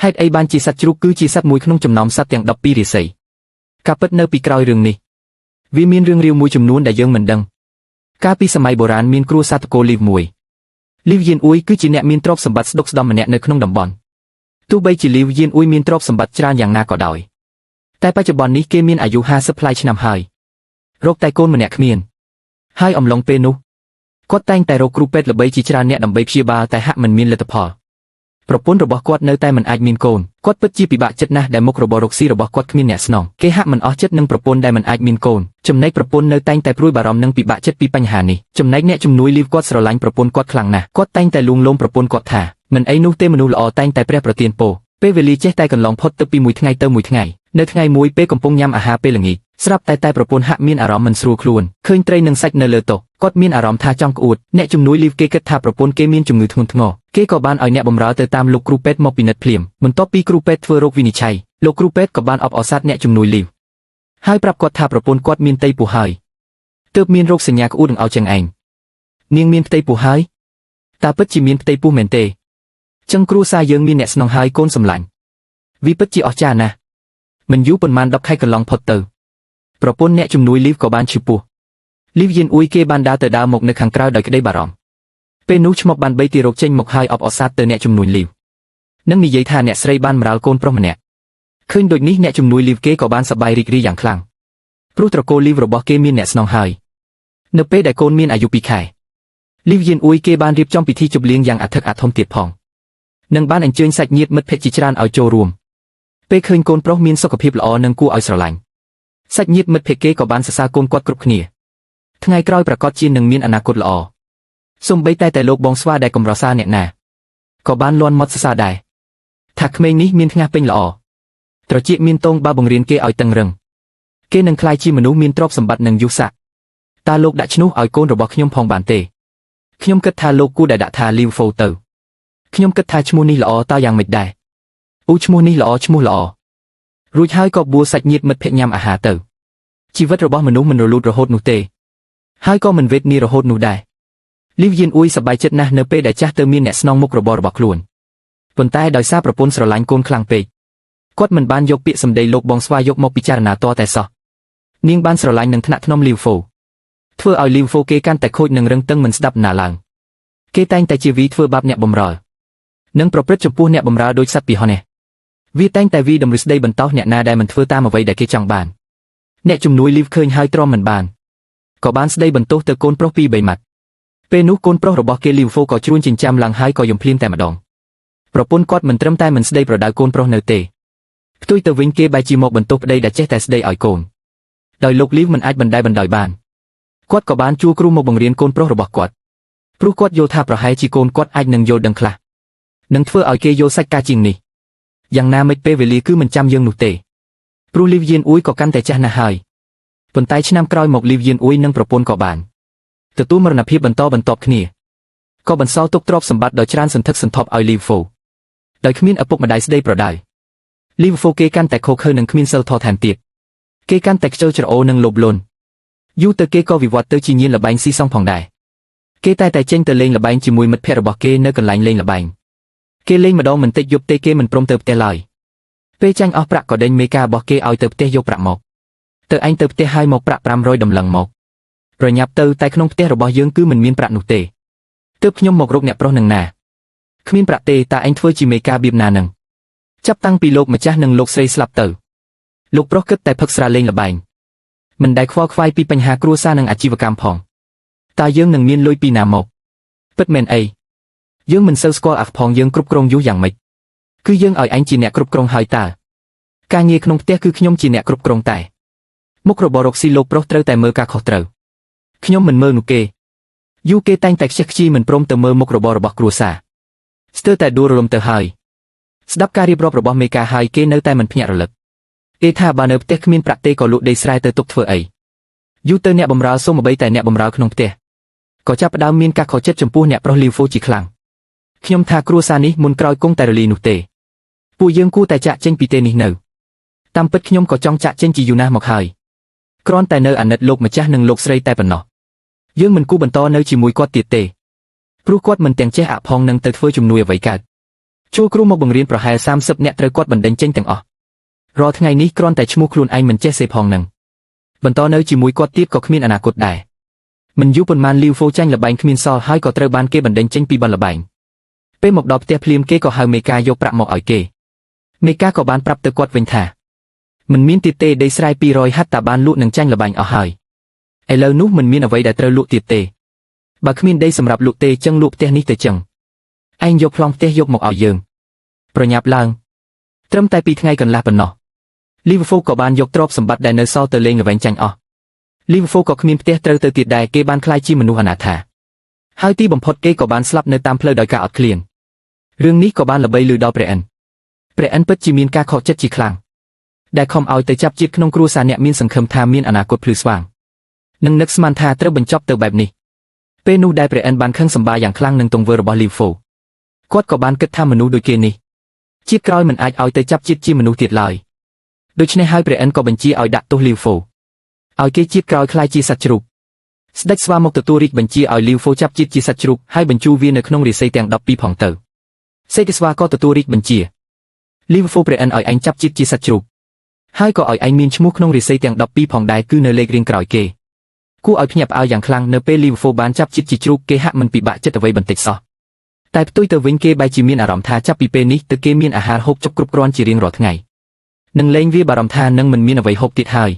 ហេតុអីបានជាសត្វជ្រូកគឺជាសត្វមួយក្នុងចំណោមសត្វទាំង12រាសីការពិតនៅពីក្រោយរឿងនេះវាមានរឿងរាវមួយចំនួនដែលយើងមិនដឹងកាលពីសម័យបុរាណមានគ្រួសារតកូលលីវមួយលីវយៀនអ៊ុយគឺជាអ្នកមានទ្រព្យសម្បត្តិស្ដុកស្ដម្ភម្នាក់នៅក្នុងតំបន់ទោះបីជាលីវយៀនអ៊ុយមានទ្រព្យសម្បត្តិច្រើនយ៉ាងណាក៏ដោយតែបច្ចុប្បន្ននេះគេមានអាយុ50ប្លាយឆ្នាំហើយរកតែកូនម្នាក់គ្មានហើយអំឡុងពេលនោះគាត់តែងតែរកគ្រូពេទ្យល្បីជាច្រើនអ្នកដើម្បីព្យាបាលតែហាក់មិនមានលទ្ធផលប្រពន្ធរបស់គាត់នៅតែមិនអាចមានកូនគាត់ពិតជាពិបាកចិត្តណាស់ដែលមុខរបររកស៊ីរបស់គាត់គ្មានអ្នកស្នងគេហាក់មិនអស់ចិត្តនឹងប្រពន្ធដែលមិនអាចមានកូនចំណែកប្រពន្ធនៅតែងតែព្រួយបារម្ភនិងពិបាកចិត្តពីបញ្ហានេះចំណែកអ្នកជំនួយលីវគាត់ស្រឡាញ់ប្រពន្ធគាត់ខ្លាំងណាស់គាត់តែងតែលួងលោមប្រពន្ធគាត់ថាមិនអីនោះទេមនុស្សល្អតែងតែព្រះប្រទានពរពេលវេលាចេះតែកន្លងផុតទៅពីមួយថ្ងៃទៅមួយថ្ងៃនៅថ្ងៃមួយពេលកំពុងញ៉ាំអាហារពេលល្ងាចស្រាប់តែប្រពន្ធហាក់មានអារម្មណ៍មិនស្រួលខ្លួនឃើញត្រីនិងសាច់នៅលើតុគាត់មានអារម្មណ៍ថាចង់ក្អួតអ្នកជំនួយលីវគេគិតថាប្រពន្ធគេមានជំងឺធ្ងន់ធ្ងរគេក៏បានឲ្យអ្នកបម្រើទៅតាមលោកគ្រូពេទ្យមកពិនិត្យភ្លាមបន្ទាប់ពីគ្រូពេទ្យធ្វើរោគវិនិច្ឆ័យលោកគ្រូពេទ្យក៏បានអបអរសាទអ្នកជំនួយលីវហើយប្រាប់គាត់ថាប្រពន្ធគាត់មានផ្ទៃពោះហើយទើបមានរោគសញ្ញាក្អួតនឹងឲ្យចឹងឯងនាងមានផ្ទៃពោះហើយតើពិតជាមានផ្ទៃពោះមែនទេចឹងគ្រួសារយើងមានអ្នកស្នងហើយកូនសម្លាញ់វាពិតជាអស្ចារ្យណាស់មិនយូរប៉ុន្មាន10ខែកន្លងផុតទៅប្រពន្ធអ្នកជំនួយលីវក៏បានឈឺពោះលីវយៀនអ៊ុយគេបានដើរទៅដើរមកនៅខាងក្រៅដោយក្តីបារម្ភពេលនោះឈ្មោះបាន3ទីរោគចេញមកហើយអបអរសាទទៅអ្នកជំនួយលីវនឹងនិយាយថាអ្នកស្រីបានម្រាលកូនប្រុសម្នាក់ឃើញដូចនេះអ្នកជំនួយលីវគេក៏បានសប្បាយរីករាយយ៉ាងខ្លាំងព្រោះត្រកូលលីវរបស់គេមានអ្នកស្នងហើយនៅពេលដែលកូនមានអាយុ2ខែលីវយៀនអ៊ុយគេបានរៀបចំពិធីជប់លៀងយ៉ាងអធិកអធមទៀតផងនិងបានអញ្ជើញសាច់ញាតិមិត្តភក្តិជាច្រើនឲ្យចូលរួមពេលឃើញកូនប្រុសមានសុខភាពល្អនិងគួរឲ្យស្រឡាញ់សាច់ញាតិមិត្តភក្តិគេក៏បានសរសើរកូនគាត់គ្រប់គ្នាថ្ងៃក្រោយប្រកាសជានឹងមានអនាគតល្អសូម្បីតែលោកបងស្វាដែលកំរសាអ្នកណាក៏បានលន់មាត់សរសើរដែរថាក្មេងនេះមានថ្ងាសពេញល្អត្រចៀកមានតងបើបង្រៀនគេឲ្យតឹងរឹងគេនឹងក្លាយជាមនុស្សមានទ្រព្យសម្បត្តិនិងយុស័ក្តិតើលោកដាក់ឈ្មោះឲ្យកូនរបស់ខ្ញុំផងបានទេខ្ញុំគិតថាលោកគួរតែដាក់ថាលីវហ្វូទៅខ្ញុំគិតថាឈ្មោះនេះល្អតើយ៉ាងម៉េចដែរអូឈ្មោះនេះល្អឈ្មោះល្អរួចហើយក៏បួសសាច់ញាតិមិត្តភក្តិញ៉ាំអាហារទៅជីវិតរបស់មនុស្សមិនរលូតរហូតនោះទេហើយក៏មិនវេទនារហូតនោះដែរលីវយៀនអ៊ុយសប្បាយចិត្តណាស់នៅពេលដែលចាស់ទៅមានអ្នកស្នងមុខរបររបស់ខ្លួនប៉ុន្តែដោយសារប្រពន្ធស្រឡាញ់កូនខ្លាំងពេកគាត់មិនបានយកពាក្យសម្ដីលោកបងស្វាយកមកពិចារណាតតែសោះនាងបានស្រឡាញ់នឹងថ្នាក់ថ្នមលីវហ្វូធ្វើឲ្យលីវហ្វូគេកាន់តែខូចនិងរឹងតឹងមិនស្ដាប់ណាឡើងគេតែងតែជាវីធ្វើបាបអ្នកបម្រើនិងប្រព្រឹត្តចំពោះអ្នកបម្រើដោយសត្វពីហោះនេះវាតែងតែវីតម្រិះស្ដីបន្តោសអ្នកណាដែលមិនធ្វើតាមអ្វីដែលគេចង់បានអ្នកជំនួយលីវឃើញហើយទ្រាំមិនបានក៏បានស្ដីបន្ទោសទៅកូនប្រុស2-3ម៉ាត់ពេលនោះកូនប្រុសរបស់គេលីវហ្វូក៏ជ្រួញចិញ្ចាំឡើងហើយក៏យំភ្លាមតែម្ដងប្រពន្ធគាត់មិនត្រឹមតែមិនស្ដីប្រដៅកូនប្រុសនៅទេផ្ទុយទៅវិញគេបែរជាមកបន្ទោសប្តីដែលចេះតែស្ដីឲ្យកូនដោយលោកលីវមិនអាចបណ្តែតបណ្ដោយបានគាត់ក៏បានជួលគ្រូមកបង្រៀនកូនប្រុសរបស់គាត់ព្រោះគាត់យល់ថាប្រហែលជាកូនគាត់អាចនឹងយល់ដឹងខ្លះនឹងធ្វើឲ្យគេយល់សាច់ការជាងនេះយ៉ាងណាមិចពេលវេលាគឺមិនចាំយើងនោះទេព្រោះលីវយៀនអ៊ុយក៏កាន់តែចាស់ណាស់ហើយប៉ុន្តែឆ្នាំក្រោយមកលីវយៀនអ៊ុយនិងប្រពន្ធក៏បានទទួលមរណភាពបន្តបន្ទាប់គ្នាក៏បន្សល់ទុកទ្រព្យសម្បត្តិដ៏ច្រើនសន្ធឹកសន្ធាប់ឲ្យលីវហ្វូដោយគ្មានឪពុកម្ដាយស្ដីប្រដៅលីវហ្វូគេកាន់តែខូខើនិងគ្មានសិលធម៌ថែមទៀតគេកាន់តែខ្ជិលច្រអូសនិងលោភលន់យូរទៅគេក៏វិវត្តទៅជាញៀនល្បែងស៊ីសងផងដែរគេតែចេញទៅលេងល្បែងជាមួយមិត្តភ័ក្តិរបស់គេនៅកន្លែងលេងល្បែងគេលេងម្ដងមិនតិចយប់ទេគេមិនព្រមទៅផ្ទះឡើយពេលចាញ់អស់ប្រាក់ក៏ដេញមេការរបស់គេឲ្យទៅផ្ទះយកប្រាក់មកទៅឯងទៅផ្ទះឲ្យមកប្រាក់500តម្លឹងមកប្រញាប់ទៅតែក្នុងផ្ទះរបស់យើងគឺមិនមានប្រាក់នោះទេទើបខ្ញុំមករកអ្នកប្រុសនឹងណាគ្មានប្រាក់ទេតើឯងធ្វើជាមេការបៀបណានឹងចាប់តាំងពីលោកម្ចាស់និងលោកស្រីស្លាប់ទៅលោកប្រុសគិតតែផឹកស្រាលេងល្បែងមិនដែលខ្វល់ខ្វាយពីបញ្ហាគ្រួសារនិងអាជីវកម្មផងតើយើងនឹងមានលុយពីណាមកពិតមែនអីយើងមិនសូវស្គាល់អាផងយើងគ្រប់គ្រងយូរយ៉ាងម៉េចគឺយើងឲ្យឯងជាអ្នកគ្រប់គ្រងហើយតើការងារក្នុងផ្ទះគឺខ្ញុំជាអ្នកគ្រប់គ្រងតែមុខរបររកស៊ីលោកប្រុសត្រូវតែមើលការខុសត្រូវខ្ញុំមិនមើលនោះគេយូរគេតែងតែខ្ជិះខ្ជាយមិនព្រមទៅមើលមុខរបររបស់គ្រួសារស្ទើរតែដួលរលំទៅហើយស្ដាប់ការរៀបរាប់របស់មេការហើយគេនៅតែមិនភ្ញាក់រលឹកគេថាបើនៅផ្ទះគ្មានប្រាក់ទេក៏លក់ដីស្រែទៅទុកធ្វើអីយូរទៅអ្នកបម្រើសូម្បីតែអ្នកបម្រើក្នុងផ្ទះក៏ចាប់ផ្ដើមមានការខកចិត្តចំពោះអ្នកប្រុសលីវហ្វូជាខ្លាំងខ្ញុំថាគ្រួសារនេះមុនក្រោយគង់តែរលីនោះទេពួកយើងគួរតែចាក់ចេញពីទេនេះនៅតាមពិតខ្ញុំក៏ចង់ចាក់ចេញជាយូរណាស់មកហើយគ្រាន់តែនៅអាណិតលោកម្ចាស់និងលោកស្រីតែប៉ុណ្ណោះយើងមិនគួរបន្តនៅជាមួយគាត់ទៀតទេព្រោះគាត់មិនទាំងចេះអាក់ផងនឹងទៅធ្វើជំនួយអ្វីកើត ចូលគ្រូមកបង្រៀនប្រហែល30នាក់ត្រូវគាត់បណ្ដេញចេញទាំងអស់រាល់ថ្ងៃនេះគ្រាន់តែឈ្មោះខ្លួនឯងមិនចេះសេផងនឹងបន្តនៅជាមួយគាត់ទៀតក៏គ្មានអនាគតដែរមិនយូរប៉ុន្មានលីវហ្វូចាញ់ល្បែងគ្មានសល់ហើយក៏ត្រូវបានគេបណ្ដេញចេញពីបនល្បែងពេលមកដល់ផ្ទះភ្លាមគេក៏ហៅមេកាយកប្រាក់មកឲ្យគេមេកាក៏បានប្រាប់ទៅគាត់វិញថាមិនមានទៀតទេដីស្រែ200ហັດតាបានលក់នឹងចាញ់ល្បែងអស់ហើយឥឡូវនោះមិនមានអ្វីដែលត្រូវលក់ទៀតទេបើគ្មានដីសម្រាប់លក់ទេចឹងលក់ផ្ទះនេះទៅចឹងឯងយកប្លង់ផ្ទះយកមកឲ្យយើងប្រញាប់ឡើងត្រឹមតែ2ថ្ងៃកន្លះប៉ុណ្ណោះលីវហ្វូក៏បានយកទ្រព្យសម្បត្តិដែលនៅសល់ទៅលេងល្បែងចាញ់អស់លីវហ្វូក៏គ្មានផ្ទះត្រូវទៅទៀតដែរគេបានក្លាយជាមនុស្សអនាថាហើយទីបំផុតគេក៏បានស្លាប់នៅតាមផ្លូវដោយការអត់ឃ្លានរឿងនេះក៏បានល្បីឮដល់ព្រះអិនពិតជាមានការខកចិត្តជាខ្លាំងដែលខំឲ្យទៅចាប់ជាតិក្នុងគ្រួសារអ្នកមានសង្ឃឹមថាមានអនាគតភ្លឺស្វាងនឹងនឹកស្មានថាត្រូវបញ្ចប់ទៅបែបនេះពេលនោះដែលព្រះអិនបានខឹងសម្បាយ៉ាងខ្លាំងនឹងទង្វើរបស់លីវហ្វូគាត់ក៏បានគិតថាមនុស្សដូចគេនេះជាតិក្រោយមិនអាចឲ្យទៅចាប់ជាតិជាមនុស្សទៀតឡើយដូច្នេះហើយព្រះអិនក៏បញ្ជាឲ្យដាក់ទោសលីវហ្វូឲ្យគេជាតិក្រោយខ្លាយជាសត្វជ្រូកស្ដេចស្វាមកទទួលរាជបញ្ជាឲ្យលីវហ្វូចាប់ជាតិជាសត្វជ្រូកហើយបញ្ជូរវានៅក្នុងរាសីទាំង12ផងទៅសេកស្វាក៏ទទួលរាជបញ្ជាលីវហ្វូព្រះអិនឲ្យឯងចាប់ជាតិជាសត្វជ្រូកហើយក៏ឲ្យឯងមានឈ្មោះក្នុងរាសីទាំង12ផងដែរគឺនៅលេខរៀងក្រោយគេគួរឲ្យភ្ញាក់ផ្អើលយ៉ាងខ្លាំងនៅពេលលីវហ្វូបានចាប់ជាតិជាជ្រូកគេហាក់មិនពិបាកចិត្តអ្វីបន្តិចសោះតែផ្ទុយទៅវិញគេបែរជាមានអារម្មណ៍ថាចាប់ពីពេលនេះទៅគេមានអាហារហូបចុកគ្រប់គ្រាន់ជារៀងរាល់ថ្ងៃនឹងលែងវាបារម្ភថានឹងមិនមានអ្វីហូបទៀតហើយ